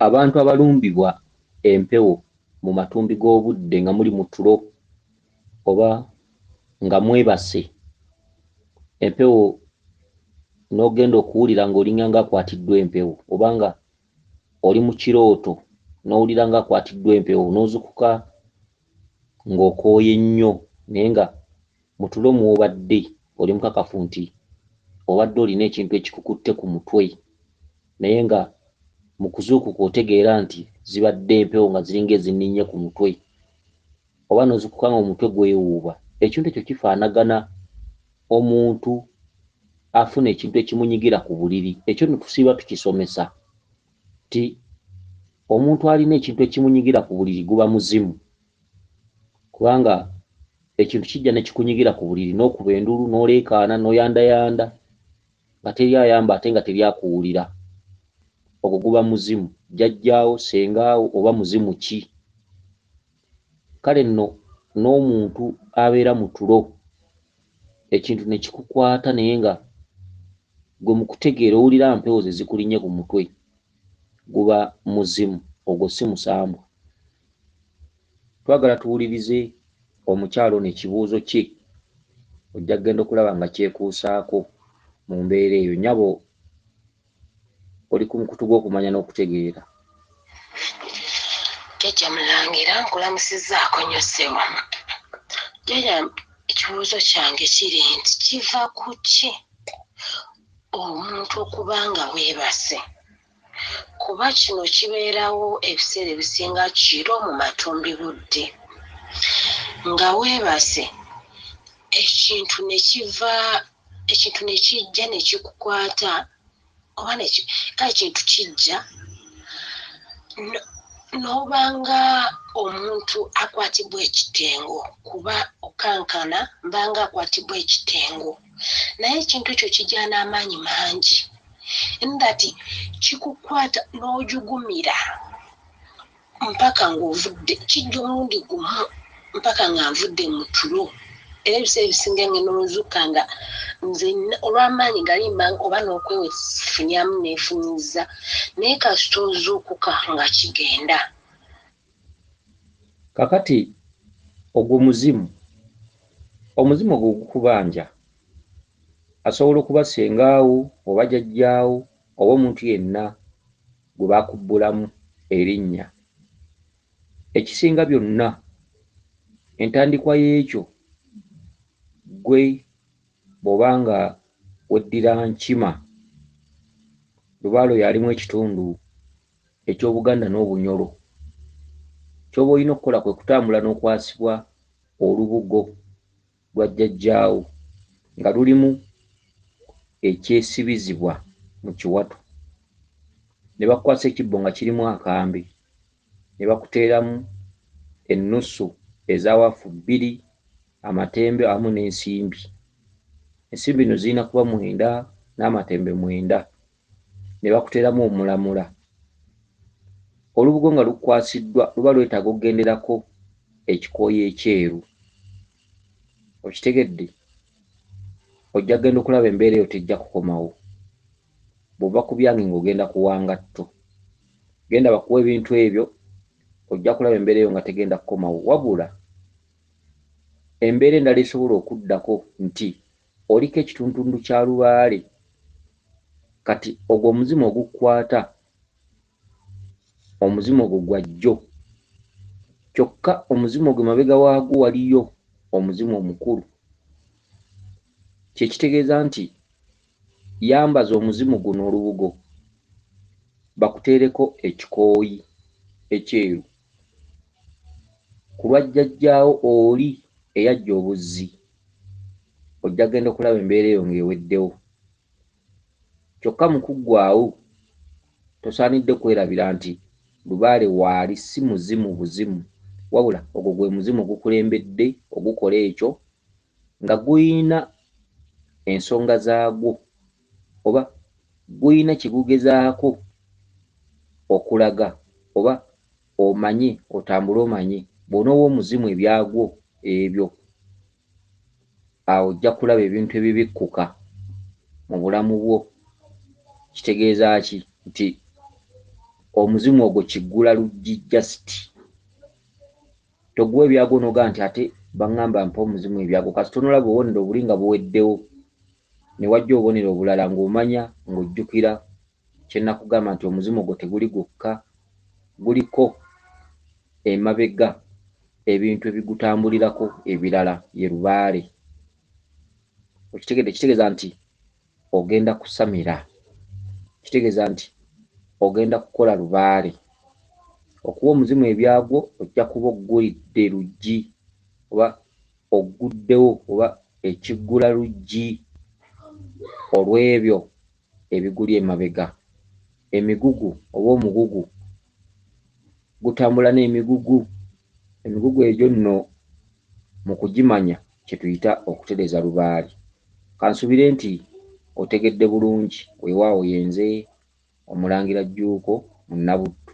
abantu abalumbibwa empewo mu matumbi g'obudde nga muli mutulo oba nga mwebase empewo n'ogenda okuwulira ng'olinga nga akwatiddwa empewo oba nga oli mu kirooto n'owulira nga akwatiddwa empewo n'ozukuka ng'okooye nnyo naye nga mutulo mw'obadde oli mukakafu nti obadde olina ekintu ekikukutte ku mutwe naye nga mu kuzuukuka otegeera nti zibadde empewo nga ziringa ezinninye ku mutwe oba n'ozukuka nga omutwe gwewuuba ekintu ekyo kifaanagana omuntu afuna ekintu ekimunyigira ku buliri ekyo ne tusiiba tukisomesa ti omuntu alina ekintu ekimunyigira ku buliri guba muzimu kubanga ekintu kijja ne kikunyigira ku buliri n'okuba endulu n'oleekaana n'oyandayanda nga teri ayamba ate nga teri akuwulira ogwo guba muzimu jjajjaawo sengaawo oba muzimu ki kale nno n'omuntu abeera mu tulo ekintu ne kikukwata naye nga gwe mu kutegeera owulira mpewo ze zikulinye ku mutwe guba muzimu ogwo si musambwa. Twagala tuwulirize omukyalo n'ekibuuzo kye ojja kugenda okulaba nga kyekuusaako mu mbeera eyo. Nnyabo oli ku mukutu gw'okumanya n'okutegeera. Jjajja Mulangira nkulamusizzaako nnyo ssebo. Jjajja ekibuuzo kyange kiri nti kiva ku ki omuntu okuba nga weebase? Kuba kino kibeerawo ebiseera ebisinga kiro mu matumbi budde nga weebase ekintu ne kijja ne kikukwata oba kale ekintu kijja n'obanga omuntu akwatibwa ekitengo kuba okankana mbanga akwatibwa ekitengo naye ekintu ekyo kijja n'amaanyi mangi ndati kikukwata n'ojugumira mpaka ng'ovudde kijja omulundi gumu mpaka nga nvudde mu tulo era ebiseera ebisinga ngenda ozuukuka nga nze olw'amaanyi gali oba n'okwefunyamu neefunyiza naye kasita ozuukuka nga kigenda. Kakati ogwo muzimu omuzimu ogwo gukubanja asobola okuba sengaawo oba jjajjaawo oba omuntu yenna gwe baakubbulamu erinnya. Ekisinga byonna entandikwa y'ekyo gwe bw'oba nga weddira nkima Lubaale oyo alimu ekitundu eky'Obuganda n'Obunyolo ky'oba olina okukola kwe kutambula n'okwasibwa olubugo lwa jjajjaawo nga lulimu ekyesibizibwa mu kiwato ne bakukwasa ekibbo nga kirimu akambe ne bakuteeramu ennusu ez'awafu 2 amatembe awamu n'ensimbi. Ensimbi no zirina kuba 9 n'amatembe 9 ne bakuteeramu omulamula. Olubugo nga lukwasiddwa luba lwetaaga okugenderako ekikooyi ekyeru. Okitegedde? Ojja kugenda okulaba embeera eyo tejja kukomawo. Bw'ova ku byange ng'ogenda kuwangatto. Genda bakuwa ebintu ebyo ojja kulaba embeera eyo nga tegenda kukomawo. Wabula embeera endala esobola okuddako nti oliko ekitundutundu kya Lubaale kati ogwo omuzimu ogukwata omuzimu ogwo gwa jjo kyokka omuzimu ogwo mabega waagwo waliyo omuzimu omukulu. Kye kitegeeza nti yambaza omuzimu guno olubugo bakuteereko ekikooyi ekyeru ku lwa jjajjaawo oli eyajja obuzzi. Ojja kugenda okulaba embeera eyo ng'eweddewo. Kyokka mu kuggwaawo tosaanidde kwerabira nti Lubaale waali si muzimu buzimu wabula ogwo gwe muzimu ogukulembedde ogukola ekyo nga guyina ensonga zaagwo oba guyina kye gugezaako okulaga oba omanye otambule omanye bw'onoowa omuzimu ebyagwo ebyo awo ojja kulaba ebintu ebibikkuka mu bulamu bwo. Kitegeeza ki? Nti omuzimu ogwo kiggula luggi just toguwa ebyago noga nti ate baŋŋamba mpa omuzimu ebyago kasitonolaba obubonero obuli nga buweddewo ne wajja obubonero obulala ng'omanya ng'ojjukira kye nakugamba nti omuzimu ogwo teguli gwokka guliko emabega ebintu ebigutambulirako ebirala ye lubaale. Kitegeeza nti ogenda kusamira, kitegeeza nti ogenda kukola lubaale. Okuwa omuzimu ebyagwo ojja kuba oggulidde luggi oba ogguddewo oba ekiggula luggi olw'ebyo ebiguli emabega. Emigugu oba omugugu gutambula n'emigugu. Emigugu egyo nno mu kugimanya kye tuyita okutereeza lubaale. Kansubire nti otegedde bulungi. Weewaawo yenze Omulangira Jjuuko Munabuddu.